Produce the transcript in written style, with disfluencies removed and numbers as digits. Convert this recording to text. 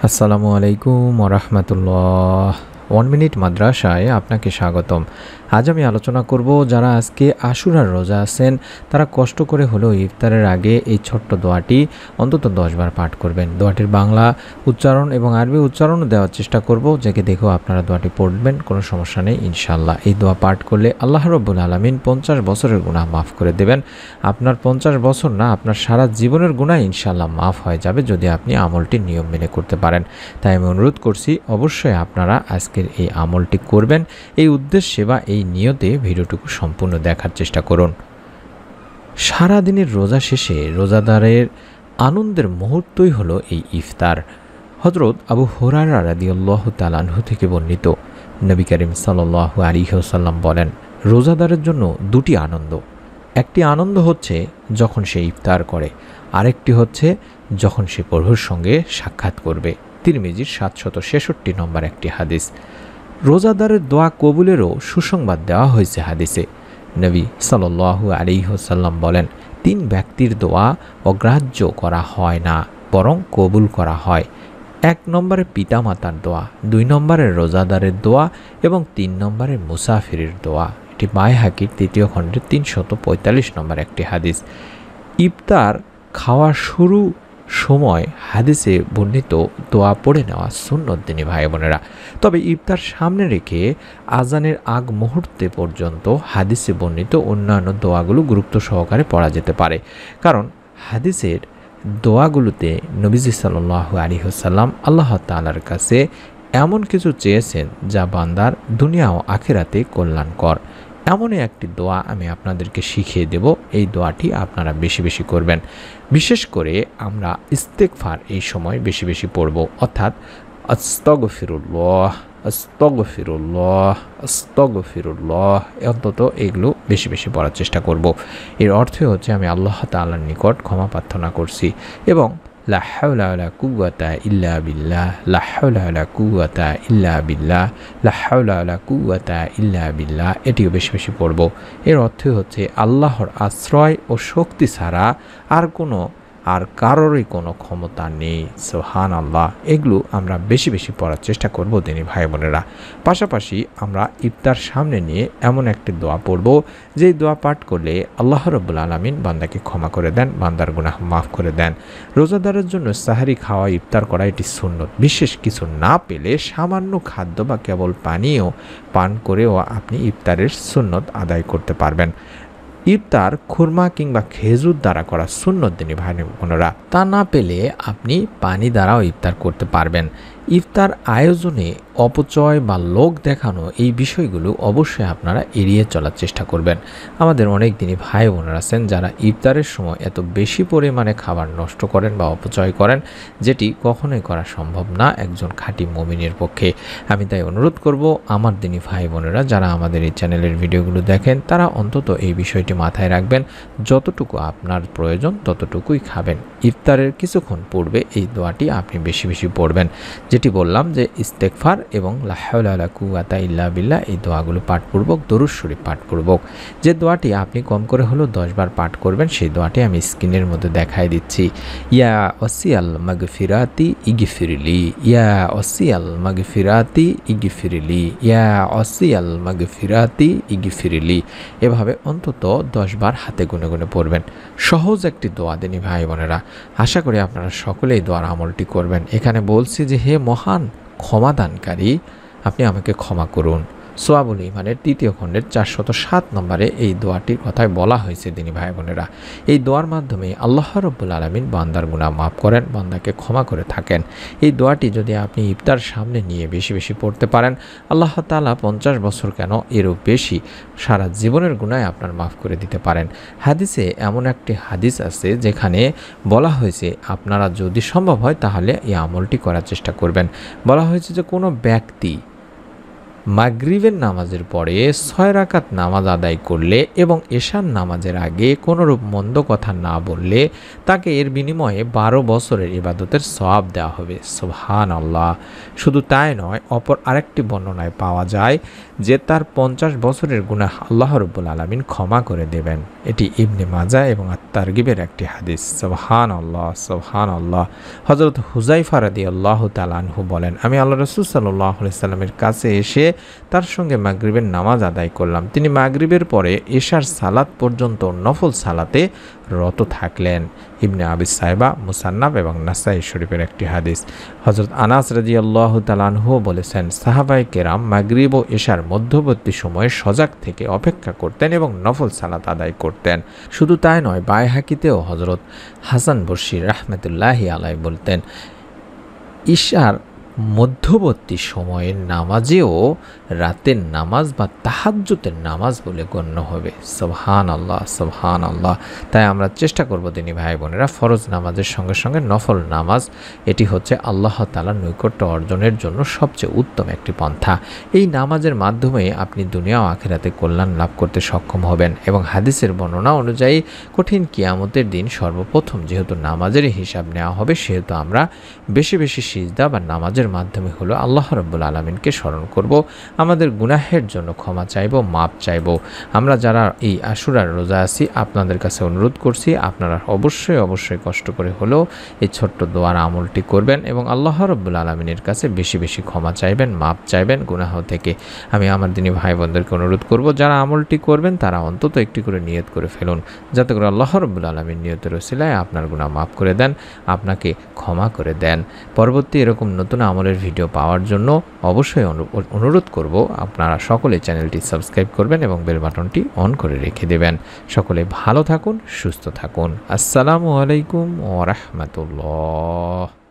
আসসালামু আলাইকুম ওয়া রাহমাতুল্লাহ। 1 মিনিট মাদ্রাসায় আপনাকে স্বাগতম। আজ আমি আলোচনা করব যারা আজকে আশুরার রোজা আছেন তারা কষ্ট করে হলেও ইফতারের আগে এই ছোট্ট দোয়াটি অন্তত 10 বার পাঠ করবেন। দোয়াটির বাংলা উচ্চারণ এবং আরবি উচ্চারণও দেওয়ার চেষ্টা করব, যাকে দেখেও আপনারা দোয়াটি পড়বেন, কোনো সমস্যা নেই ইনশাআল্লাহ। এই দোয়া পাঠ করলে আল্লাহ রাব্বুল আলামিন 50 বছরের গুনাহ মাফ করে দেবেন। আপনার 50 বছর না, আপনার সারা জীবনের গুনাহ ইনশাআল্লাহ মাফ হয়ে যাবে যদি আপনি আমলটি নিয়ম মেনে করতে পারেন। তাই আমি অনুরোধ করছি অবশ্যই আপনারা আজকের এই আমলটি করবেন। এই উদ্দেশ্যে বা এই নিয়তে ভিডিওটুকু সম্পূর্ণ দেখার চেষ্টা করুন। সারা দিনের রোজা শেষে রোজাদারের আনন্দের মুহূর্তই হলো এই ইফতার। হযরত আবু হুরায়রা রাদিয়াল্লাহু তাআলা আনহু থেকে বর্ণিত, নবী করিম সাল্লাল্লাহু আলাইহি ওয়াসাল্লাম বলেন, রোজাদারের জন্য দুটি আনন্দ। একটি আনন্দ হচ্ছে যখন সে ইফতার করে, আরেকটি হচ্ছে যখন সে প্রভুর সঙ্গে সাক্ষাৎ করবে। তিরমিজির 766 নম্বর একটি হাদিস। রোজাদারের দোয়া কবুলেরও সুসংবাদ দেওয়া হয়েছে হাদিসে। নবী সাল্লাল্লাহু আলাইহি ওয়াসাল্লাম বলেন, 3 ব্যক্তির দোয়া অগ্রাহ্য করা হয় না, বরং কবুল করা হয়। 1 নম্বরে পিতামাতার দোয়া, 2 নম্বরে রোজাদারের দোয়া এবং 3 নম্বরে মুসাফিরের দোয়া। এটি বাইহাকির 3য় খণ্ডের 345 নম্বর একটি হাদিস। ইফতার খাওয়া শুরু সময় হাদিসে বর্ণিত দোয়া পড়ে নেওয়া সুন্নত দিনী ভাই বোনেরা। তবে ইফতার সামনে রেখে আজানের আগ মুহূর্তে পর্যন্ত হাদিসে বর্ণিত অন্যান্য দোয়াগুলো গুরুত্ব সহকারে পড়া যেতে পারে, কারণ হাদিসের দোয়াগুলোতে নবীজি সাল্লাল্লাহু আলাইহি ওয়াসাল্লাম আল্লাহ তাআলার কাছে এমন কিছু চেয়েছেন যা বান্দার দুনিয়া ও আখিরাতে কল্যাণকর। এমনই একটি দোয়া আমি আপনাদেরকে শিখিয়ে দেব। এই দোয়াটি আপনারা বেশি বেশি করবেন। বিশেষ করে আমরা ইস্তেগফার এই সময় বেশি বেশি পড়ব, অর্থাৎ আস্তাগফিরুল্লাহ আস্তাগফিরুল্লাহ আস্তাগফিরুল্লাহ, অন্তত এগুলো বেশি বেশি পড়ার চেষ্টা করব। এর অর্থ হচ্ছে আমি আল্লাহ তাআলার নিকট ক্ষমা প্রার্থনা করছি এবং লা হাওলা ওয়ালা কুওয়াতা ইল্লা বিল্লাহ, লা হাওলা ওয়ালা কুওয়াতা ইল্লা বিল্লাহ, লা হাওলা ওয়ালা কুওয়াতা ইল্লা বিল্লাহ, এটিও বেশি বেশি পড়ব। এর অর্থ হচ্ছে আল্লাহর আশ্রয় ও শক্তি ছাড়া আর কারোরই কোনো ক্ষমতা নেই। সুবহানাল্লাহ। এগুলো আমরা বেশি বেশি পড়ার চেষ্টা করব দিনী ভাই বোনেরা। পাশাপাশি আমরা ইফতার সামনে নিয়ে এমন একটি দোয়া পড়ব, যেই দোয়া পাঠ করলে আল্লাহ রাব্বুল আলামিন বান্দাকে ক্ষমা করে দেন, বান্দার গুনাহ মাফ করে দেন। রোজাদারের জন্য সাহারি খাওয়া, ইফতার করা এটি সুন্নত। বিশেষ কিছু না পেলে সামান্য খাদ্য বা কেবল পানীয় পান করেও আপনি ইফতারের সুন্নত আদায় করতে পারবেন। ইফতার খুরমা কিংবা খেজুর দ্বারা করা সুন্নত দিনী ভাই বোনেরা। তা না পেলে আপনি পানি দ্বারাও ইফতার করতে পারবেন। ইফতার আয়োজনে অপচয় বা লোক দেখানো এই বিষয়গুলো অবশ্যই আপনারা এড়িয়ে চলার চেষ্টা করবেন। আমাদের অনেক দিনই ভাই বোনেরা আছেন যারা ইফতারের সময় এত বেশি পরিমাণে খাবার নষ্ট করেন বা অপচয় করেন, যেটি কখনোই করা সম্ভব না একজন খাঁটি মুমিনের পক্ষে। আমি তাই অনুরোধ করব আমার দিনী ভাই বোনেরা যারা আমাদের এই চ্যানেলের ভিডিওগুলো দেখেন তারা অন্তত এই বিষয়টি মাথায় রাখবেন, যতটুকু আপনার প্রয়োজন ততটুকুই খাবেন। ইফতারের কিছুক্ষণ পূর্বে এই দোয়াটি আপনি বেশি বেশি পড়বেন, যেটি বললাম যে ইস্তেগফার এবং লা হাওলা ওয়ালা কুওয়াতা ইল্লা বিল্লাহ, এই দোয়াগুলো পাঠপূর্বক দরুদ শরীফ পাঠপূর্বক। যে দোয়াটি আপনি কম করে হলেও 10 বার পাঠ করবেন, সেই দোয়াটি আমি স্ক্রিনের মধ্যে দেখাই দিচ্ছি। ইয়া ওয়াসিয়াল মাগফিরাতি ইগফিরলি, ইয়া ওয়াসিয়াল মাগফিরাতি ইগফিরলি, ইয়া ওয়াসিয়াল মাগফিরাতি ইগফিরলি। এভাবে অন্তত 10 বার হাতে গুনে গুনে পড়বেন। সহজ একটি দোয়া দিনী ভাই বোনেরা। আশা করি আপনারা সকলেই দোয়ার আমলটি করবেন। এখানে বলছি যে হে মহান ক্ষমাদানকারী, আপনি আমাকে ক্ষমা করুন। সোয়াবুল ঈমানের 3য় খণ্ডের 407 নম্বরে এই দোয়াটির কথাই বলা হয়েছে দিনী ভাই বোনেরা। এই দোয়ার মাধ্যমে আল্লাহ রাব্বুল আলামিন বান্দার গুনাহ মাফ করেন, বান্দাকে ক্ষমা করে থাকেন। এই দোয়াটি যদি আপনি ইফতার সামনে নিয়ে বেশি বেশি পড়তে পারেন, আল্লাহ তাআলা 50 বছর কেন এরও বেশি সারা জীবনের গুনাহ আপনার মাফ করে দিতে পারেন। হাদিসে এমন একটি হাদিস আছে যেখানে বলা হয়েছে আপনারা যদি সম্ভব হয় তাহলে এই আমলটি করার চেষ্টা করবেন। বলা হয়েছে যে কোনো ব্যক্তি মাগরিবের নামাজের পরে 6 রাকাত নামাজ আদায় করলে এবং এশার নামাজের আগে কোনোরূপ মন্দ কথা না বললে তাকে এর বিনিময়ে 12 বছরের ইবাদতের সওয়াব দেওয়া হবে। সুবহানাল্লাহ। শুধু তাই নয়, অপর আরেকটি বর্ণনায় পাওয়া যায় যে তার 50 বছরের গুনাহ আল্লাহ রাব্বুল আলামিন ক্ষমা করে দেবেন। এটি ইবনে মাজাহ এবং আত-তারগিবের একটি হাদিস। সুবহানাল্লাহ, সুবহানাল্লাহ। হযরত হুযায়ফা রাদিয়াল্লাহু তাআলা আনহু বলেন, আমি আল্লাহ রাসূল সাল্লাল্লাহু আলাইহি সাল্লামের কাছে এসে তার সঙ্গে মাগরিবের নামাজ আদায় করলাম। তিনি মাগরিবের পরে এশার সালাত পর্যন্ত নফল সালাতে রত থাকলেন। ইবনে আবি সাইবা, মুসান্নাফ এবং নাসাই শরীফের একটি হাদিস। হযরত আনাস রাদিয়াল্লাহু তাআলা আনহু বলেছেন, সাহাবায়ে কেরাম মাগরিব ও এশার মধ্যবর্তী সময়ে সজাগ থেকে অপেক্ষা করতেন এবং নফল সালাত আদায় করতেন। শুধু তাই নয়, বাইহাকিতেও হযরত হাসান বসরি রাহমাতুল্লাহি আলাইহি বলতেন, ইশার মধ্যবর্তী সময়ের নামাজেও রাতের নামাজ বা তাহাজ্জুদের নামাজ বলে গণ্য হবে। সুবহানাল্লাহ, সুবহানাল্লাহ। তাই আমরা চেষ্টা করব দিনী ভাই বোনেরা, ফরজ নামাজের সঙ্গে সঙ্গে নফল নামাজ, এটি হচ্ছে আল্লাহ তাআলার নৈকট্য অর্জনের জন্য সবচেয়ে উত্তম একটি পন্থা। এই নামাজের মাধ্যমে আপনি দুনিয়া ও আখিরাতে কল্যাণ লাভ করতে সক্ষম হবেন। এবং হাদিসের বর্ণনা অনুযায়ী কঠিন কিয়ামতের দিন সর্বপ্রথম যেহেতু নামাজেরই হিসাব নেওয়া হবে, সেহেতু আমরা বেশি বেশি সিজদা বা নামাজের মাধ্যমে হলো আল্লাহ রাব্বুল আলামিনকে স্মরণ করব, আমাদের গুনাহের জন্য ক্ষমা চাইব, মাপ চাইব। আমরা যারা এই আশুরার রোজা আছি, আপনাদের কাছে অনুরোধ করছি, আপনারা অবশ্যই অবশ্যই কষ্ট করে হলেও এই ছোট্ট দোয়ার আমলটি করবেন এবং আল্লাহ রাব্বুল আলামিনের কাছে বেশি বেশি ক্ষমা চাইবেন, মাপ চাইবেন গুনাহ থেকে। আমি আমার দিনী ভাই বোনদেরকে অনুরোধ করব, যারা আমলটি করবেন তারা অন্তত একটি করে নিয়ত করে ফেলুন, যাতে করে আল্লাহ রাব্বুল আলামিন নিয়তের ওসিলায় আপনার গুনাহ মাফ করে দেন, আপনাকে ক্ষমা করে দেন। পরবর্তী এরকম নতুন আমলের ভিডিও পাওয়ার জন্য অবশ্যই অনুরোধ করব আপনারা সকলে চ্যানেলটি সাবস্ক্রাইব করবেন এবং বেল বাটনটি অন করে রেখে দেবেন। সকলে ভালো থাকুন, সুস্থ থাকুন। আসসালামু আলাইকুম ওয়া রাহমাতুল্লাহ।